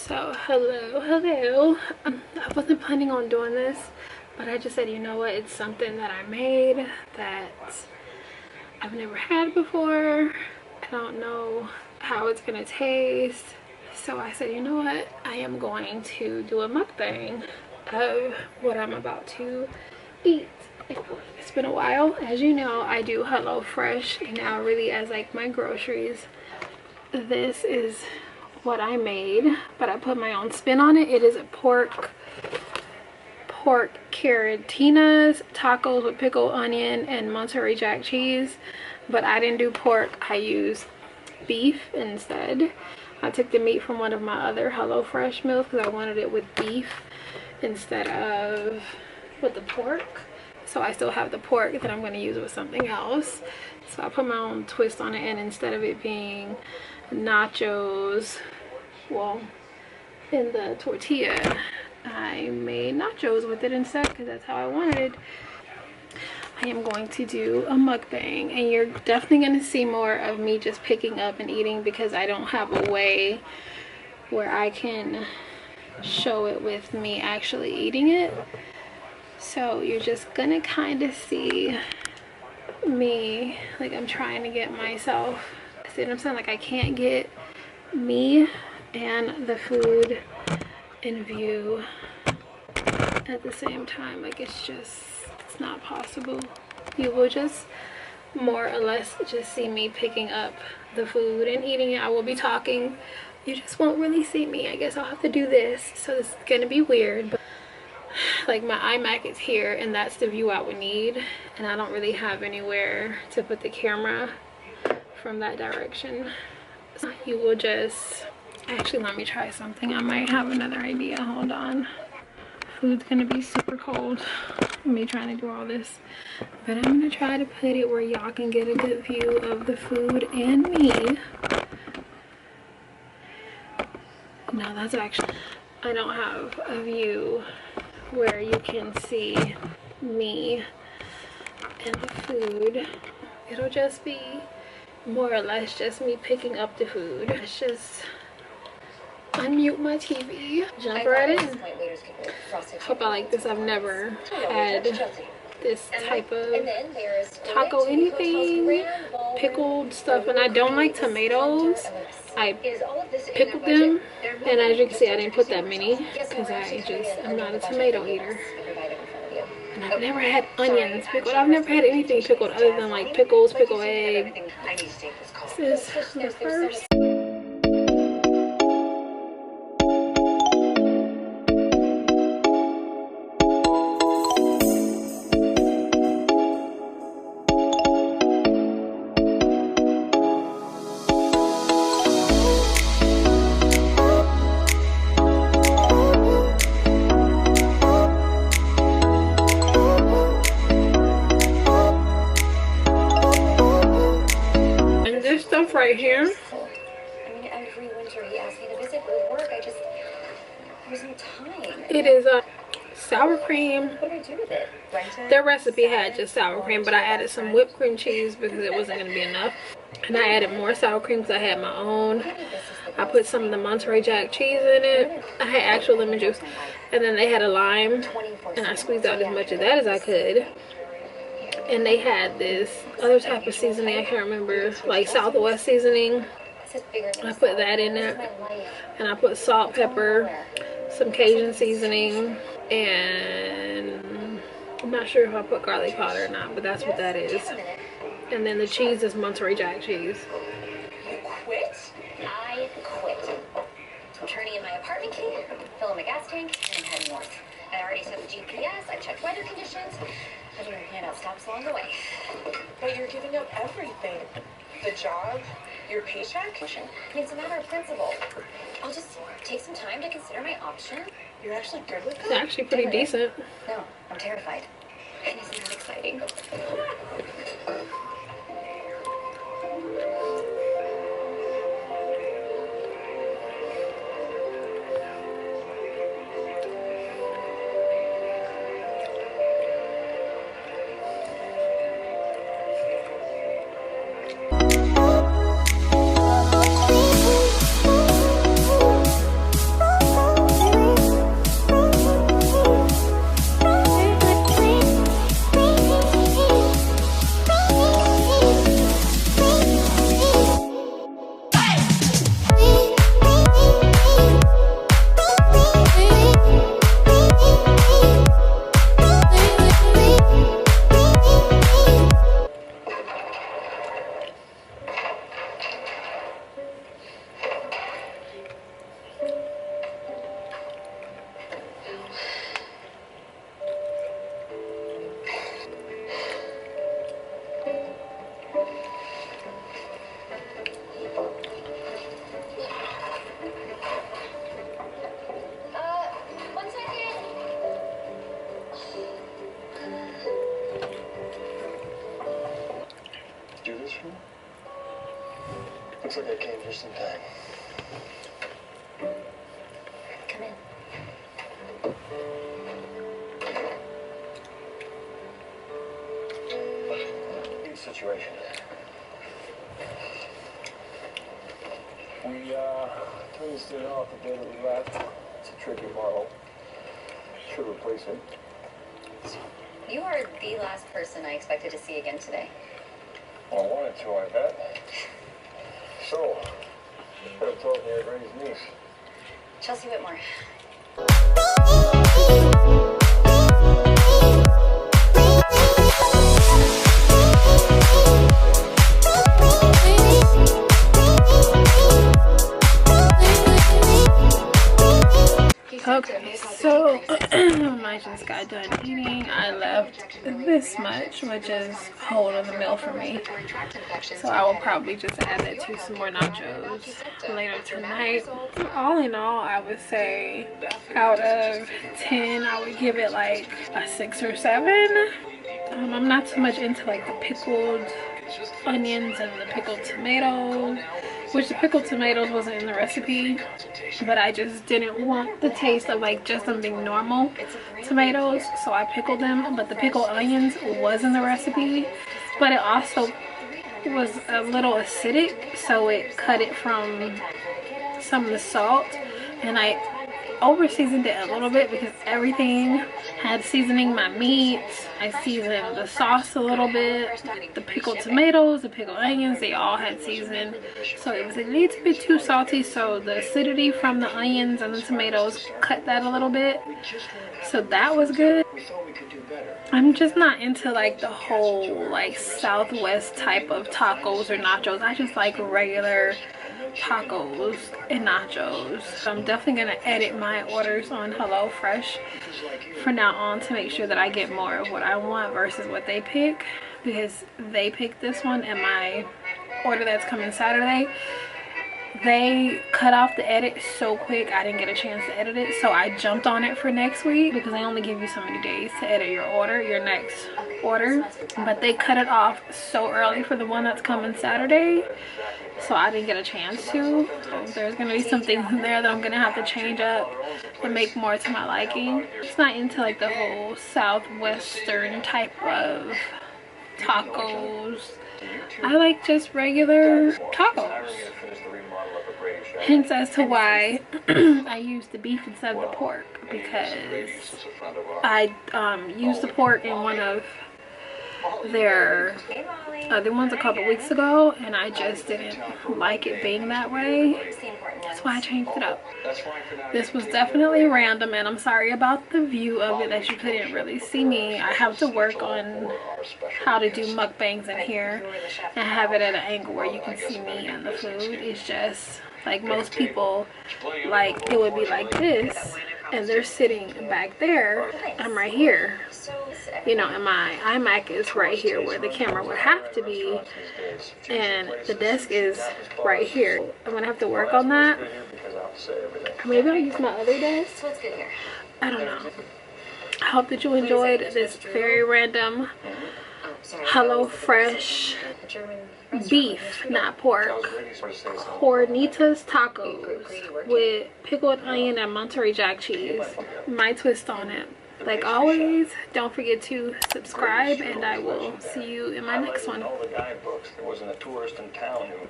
So hello. I wasn't planning on doing this, but I just said, you know what, it's something that I made that I've never had before. I don't know how it's gonna taste, so I said, you know what, I am going to do a mukbang of what I'm about to eat. It's been a while. As you know, I do HelloFresh now really as like my groceries. This is what I made, but I put my own spin on it. It is a pork Carnitas tacos with pickled onion and Monterey Jack cheese, but I didn't do pork. I used beef instead. I took the meat from one of my other HelloFresh meals because I wanted it with beef instead of with the pork. So I still have the pork that I'm going to use with something else. So I put my own twist on it, and instead of it being nachos, well, in the tortilla, I made nachos with it instead because that's how I wanted. I am going to do a mukbang, and you're definitely going to see more of me just picking up and eating because I don't have a way where I can show it with me actually eating it. So you're just gonna kind of see me, like I'm trying to get myself, see what I'm saying, like I can't get me and the food in view at the same time. Like it's not possible. You will just more or less just see me picking up the food and eating it. I will be talking, you just won't really see me. I guess I'll have to do this, so this is gonna be weird, but like my iMac is here and that's the view I would need, and I don't really have anywhere to put the camera from that direction. So you will just actually, let me try something. I might have another idea. Hold on. Food's gonna be super cold, me trying to do all this, but I'm gonna try to put it where y'all can get a good view of the food and me. No, that's actually, I don't have a view where you can see me and the food. It'll just be more or less just me picking up the food. Let's just unmute my TV, jump right in. Hope I like this. I've never had this type of taco anything, pickled stuff, and I don't like tomatoes. I pickled them, and as you can see, I didn't put that many because I'm not a tomato eater. And I've never had onions pickled. I've never had anything pickled other than like pickles, pickled egg. This is the first. Right here. I mean, every winter he asked me to visit with work. There was no time. It is a sour cream. What do I do with it? Their recipe had just sour cream, but I added some whipped cream cheese because it wasn't going to be enough. And I added more sour cream because I had my own. I put some of the Monterey Jack cheese in it. I had actual lemon juice. And then they had a lime. And I squeezed out as much of that as I could. And they had this other type of seasoning, I can't remember, like Southwest seasoning. I put that in there, and I put salt, pepper, some Cajun seasoning, and I'm not sure if I put garlic powder or not, but that's what that is. And then the cheese is Monterey Jack cheese. You quit? I quit. I'm turning in my apartment key, filling my gas tank, and I'm heading north. I already set the GPS, I checked weather conditions. And your handout stops along the way. But you're giving up everything. The job, your paycheck. I mean, it's a matter of principle. I'll just take some time to consider my options. You're actually good with It's that? actually pretty decent. No, I'm terrified. And isn't that exciting? Just in time. Come in. Situation. We toasted it off the day that we left. It's a tricky model. Should replace it. You are the last person I expected to see again today. Well, I wanted to, I bet. So, you could have told me I'd raised niece. Chelsea Whitmore. Okay, so I just got done eating. I left this much, which is whole of the meal for me. So I will probably just add that to some more nachos later tonight. All in all, I would say out of 10, I would give it like a 6 or 7. I'm not too much into like the pickled onions and the pickled tomatoes, which the pickled tomatoes wasn't in the recipe, but I just didn't want the taste of like just them being normal tomatoes, so I pickled them. But the pickled onions was in the recipe, but it also was a little acidic, so it cut it from some of the salt, and I over seasoned it a little bit because everything had seasoning. My meats, I seasoned the sauce a little bit, the pickled tomatoes, the pickled onions, they all had seasoned, so it was a little bit too salty, so the acidity from the onions and the tomatoes cut that a little bit, so that was good. I'm just not into like the whole like Southwest type of tacos or nachos. I just like regular tacos and nachos. So I'm definitely gonna edit my orders on HelloFresh from now on to make sure that I get more of what I want versus what they pick, because they picked this one, and my order that's coming Saturday, they cut off the edit so quick I didn't get a chance to edit it, so I jumped on it for next week because they only give you so many days to edit your order, your next order, but they cut it off so early for the one that's coming Saturday, so I didn't get a chance to. There's gonna be some things in there that I'm gonna have to change up and make more to my liking. It's not into like the whole Southwestern type of tacos. I like just regular tacos. Hence as to why I use the beef instead of the pork, because I used the pork in one of their other ones a couple weeks ago, and I just didn't like it being that way. That's why I changed it up. This was definitely random, and I'm sorry about the view of it that you couldn't really see me. I have to work on how to do mukbangs in here and have it at an angle where you can see me and the food. It's just like most people, like it would be like this and they're sitting back there. I'm right here, you know, and my iMac is right here where the camera would have to be, and the desk is right here. I'm gonna have to work on that. Maybe I'll use my other desk. I don't know. I hope that you enjoyed this very random HelloFresh beef, not pork, Carnitas tacos with pickled onion and Monterey Jack cheese. My twist on it. Like always, don't forget to subscribe, and I will see you in my next one. All the guidebooks, there wasn't a tourist in town who